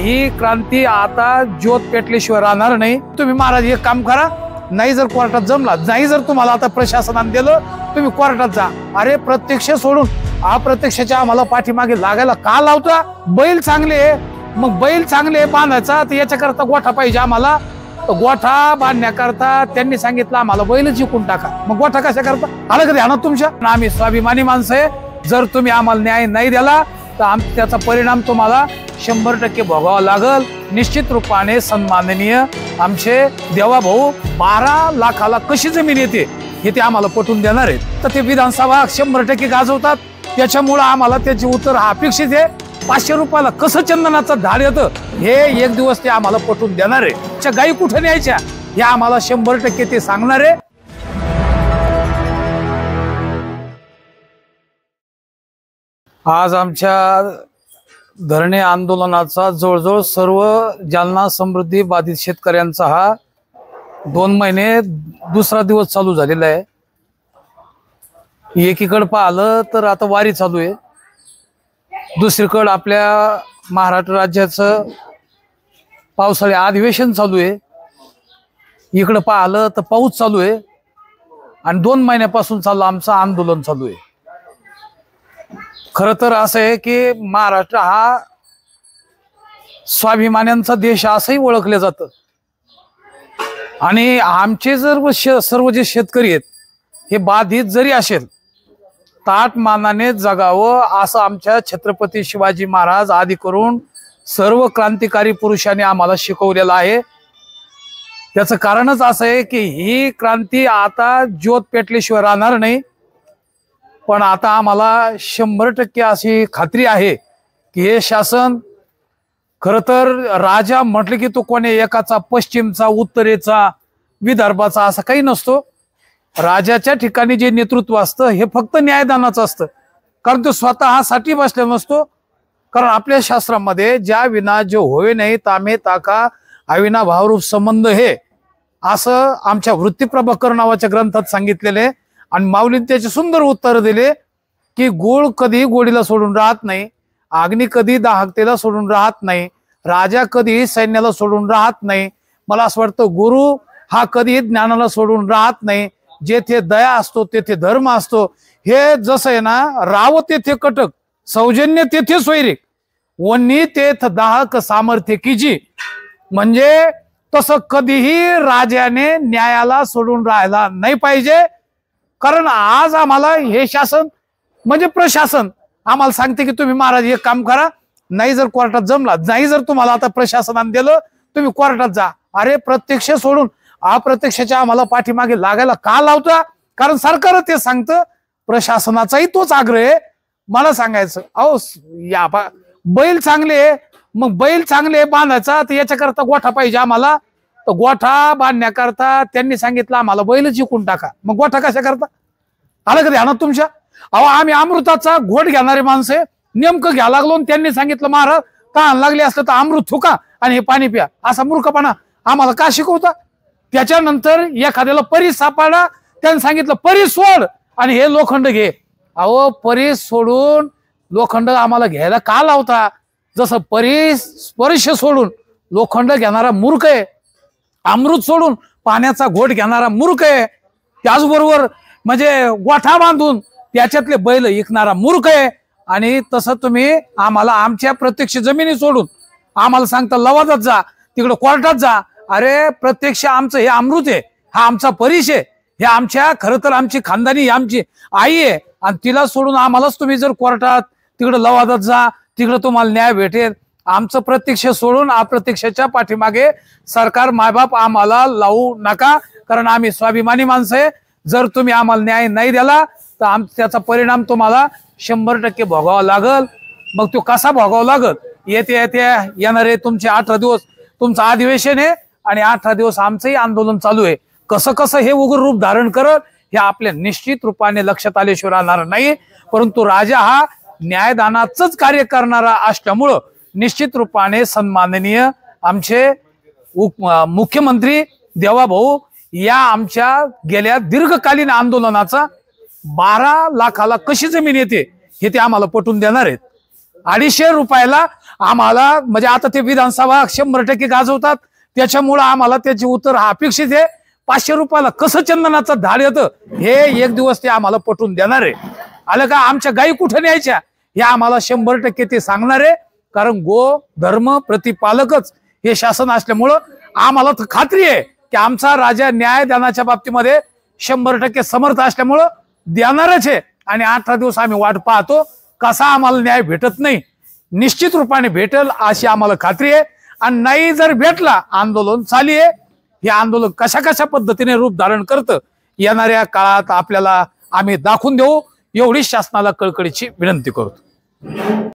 ही क्रांती आता ज्योत पेटल्याशिवाय राहणार नाही। तुम्ही महाराज एक काम करा, नाही जर कोर्टात जमला, नाही जर तुम्हाला आता प्रशासनाने दिलं, तुम्ही कोर्टात जा। अरे प्रत्यक्ष सोडून अप्रत्यक्षाच्या आम्हाला पाठीमागे लागायला का लावता? बैल चांगले, मग बैल चांगले बांधायचा तर याच्याकरता गोठा पाहिजे आम्हाला। गोठा बांधण्याकरता त्यांनी सांगितलं आम्हाला बैल जिंकून टाका, मग गोठा कशा करता आलं कधी ध्यानात तुमच्या? आम्ही स्वाभिमानी माणसं आहे, जर तुम्ही आम्हाला न्याय नाही दिला तर त्याचा परिणाम तुम्हाला 100% भोगावा लागल। निश्चित रूपाने सन्माननीय आमचे देवा भाऊ 12 लाखाला कशी जमीन येते हे ते आम्हाला पटवून देणार आहेत, तर ते विधानसभा 100% गाजवतात। त्याच्यामुळे आम्हाला त्याचे उत्तर अपेक्षित आहे। 500 रुपयाला कसं चंदनाचं झाड येतं हे एक दिवस ते आम्हाला पटवून देणार आहे। त्या गायी कुठे न्यायच्या हे आम्हाला 100% ते सांगणार आहे। आज आमच्या धरणे आंदोलनाचा जवळजवळ सर्व जालना समृद्धी बाधित शेतकऱ्यांचा हा 2 महिने दुसरा दिवस चालू झालेला आहे। एकीकडे पाहिलं तर आता वारी चालू आहे, दुसरीकडे आपल्या महाराष्ट्र राज्याचं पावसाळी अधिवेशन चालू आहे, इकडे पाहिलं तर पाऊस चालू आहे आणि 2 महिन्यापासून चालू आमचं आंदोलन चालू आहे। खरं तर असं आहे की महाराष्ट्र हा स्वाभिमान्यांचा देश असंही ओळखलं जातं आणि आमचे जर सर्व जे शेतकरी आहेत हे बाधित जरी असेल ताट मानाने जगावं असं आमच्या छत्रपती शिवाजी महाराज आदी करून सर्व क्रांतिकारी पुरुषांनी आम्हाला शिकवलेलं आहे। त्याचं कारणच असं आहे की ही क्रांती आता ज्योत पेटल्याशिवाय राहणार नाही, पण आता आम्हाला 100% अशी खात्री आहे की हे शासन खरं तर राजा म्हटलं की तो कोणी एकाचा, पश्चिमचा, उत्तरेचा, विदर्भाचा असं काही नसतो। राजाच्या ठिकाणी जे नेतृत्व असतं हे फक्त न्यायदानाचं असतं, कारण तो स्वतःसाठी बसले नसतो। कारण आपल्या शास्त्रामध्ये ज्या विना जो होवे नाही तामे ताका अविना भावरूप संबंध हे असं आमच्या वृत्तीप्रभाकर नावाच्या ग्रंथात सांगितलेले आणि माऊलींनी त्याचे सुंदर उत्तर दिले की गुळ कधी गोडीला सोडून राहत नाही, अग्नी कधी दाहकतेला सोडून राहत नाही, राजा कधी सैन्याला सोडून राहत नाही। मला असं वाटतं गुरु हा कधी ज्ञानाला सोडून राहत नाही। जेथे दया असतो तेथे धर्म असतो, हे जसं आहे ना, राव तेथे कटक, सौजन्य तेथे सोयरीक, वन्नी तेथ दाहक सामर्थ्य कीजी। म्हणजे तसं कधीही राजाने न्यायाला सोडून राहायला नाही पाहिजे। कारण आज आम्हाला हे शासन म्हणजे प्रशासन आम्हाला सांगते की तुम्ही महाराज एक काम करा, नाही जर कोर्टात जमला, नाही जर तुम्हाला आता प्रशासनाने दिलं, तुम्ही कोर्टात जा। अरे प्रत्यक्ष सोडून अप्रत्यक्षाच्या आम्हाला पाठीमागे लागायला का लावता? कारण सरकार ते सांगतं, प्रशासनाचाही तोच आग्रह आहे। मला सांगायचं अहो या बैल चांगले, मग बैल चांगले बांधायचा तर याच्याकरता गोठा पाहिजे आम्हाला। तर गोठा बांधण्याकरता त्यांनी सांगितलं आम्हाला बैल जिंकून टाका, मग गोठा कशा करता आलं कधी ध्यानात तुमच्या? अहो आम्ही अमृताचा घोट घेणारे माणसे नेमकं घ्या लागलो, त्यांनी सांगितलं महाराज तहान लागली असलं तर अमृत थुका आणि हे पाणी प्या, असा मूर्खपणा आम्हाला का शिकवता? त्याच्यानंतर एखाद्याला परी सापडा, त्यांनी सांगितलं परी सोड आणि हे लोखंड घे। अहो परी सोडून लोखंड आम्हाला घ्यायला का लावता? जसं परी स्पर्श सोडून लोखंड घेणारा मूर्ख आहे, अमृत सोडून पाण्याचा घोट घेणारा मूर्ख आहे, त्याचबरोबर म्हणजे गोठा बांधून त्याच्यातले बैल विकणारा मूर्ख आहे। आणि तसं तुम्ही आम्हाला आमच्या प्रत्यक्ष जमिनी सोडून आम्हाला सांगता लवादात जा, तिकडे कोर्टात जा। अरे प्रत्यक्ष आमचं हे अमृत आहे, हा आमचा परिश आहे, हे आमच्या खरं तर आमची खानदानी आमची आई आहे, आणि तिला सोडून आम्हालाच तुम्ही जर कोर्टात तिकडे लवादात जा, तिकडे तुम्हाला न्याय भेटेल। आमचं प्रत्यक्ष सोडून अप्रत्यक्षाच्या पाठीमागे सरकार मायबाप आम्हाला लावू नका, कारण आम्ही स्वाभिमानी माणसं आहे। जर तुम्ही आम्हाला न्याय नाही दिला तर त्याचा परिणाम तुम्हाला 100% भोगावा लागल। मग तो कसा भोगावा लागल? येते येणारे तुमचे 18 दिवस तुमचं अधिवेशन आहे आणि 18 दिवस आमचंही आंदोलन चालू आहे। कसं कसं हे उग्र रूप धारण करत हे आपल्या निश्चित रूपाने लक्षात आल्याशिवाय राहणार नाही। परंतु राजा हा न्यायदानाचंच कार्य करणारा असल्यामुळं निश्चित रूपाने सन्माननीय आमचे मुख्यमंत्री देवाभाऊ या आमच्या गेल्या दीर्घकालीन आंदोलनाचा 12 लाखाला कशी जमीन येते हे ते आम्हाला पटवून देणार आहेत। 250 रुपयाला आम्हाला म्हणजे आता ते विधानसभा 100% गाजवतात, त्याच्यामुळं आम्हाला त्याचे उत्तर अपेक्षित आहे. 500 रुपयाला कसं चंदनाचं झाड येतं हे एक दिवस ते आम्हाला पटवून देणार आहे. आलं का? आमच्या गायी कुठे न्यायच्या हे आम्हाला 100% ते सांगणार आहे. कारण गो धर्म प्रतिपालकच हे शासन असल्यामुळं आम्हाला तर खात्री आहे की आमचा राजा न्यायदानाच्या बाबतीमध्ये 100% समर्थ असल्यामुळं देणारच आहे. आणि 18 दिवस आम्ही वाट पाहतो, कसा आम्हाला न्याय भेटत नाही, निश्चित रूपाने भेटेल अशी आम्हाला खात्री आहे. आणि नाही जर भेटला, आंदोलन चालू आहे. हे आंदोलन कशा कशा पद्धतीने रूप धारण करतं येणाऱ्या काळात आपल्याला आम्ही दाखवून देऊ, एवढी शासनाला कळकळीची विनंती करतो.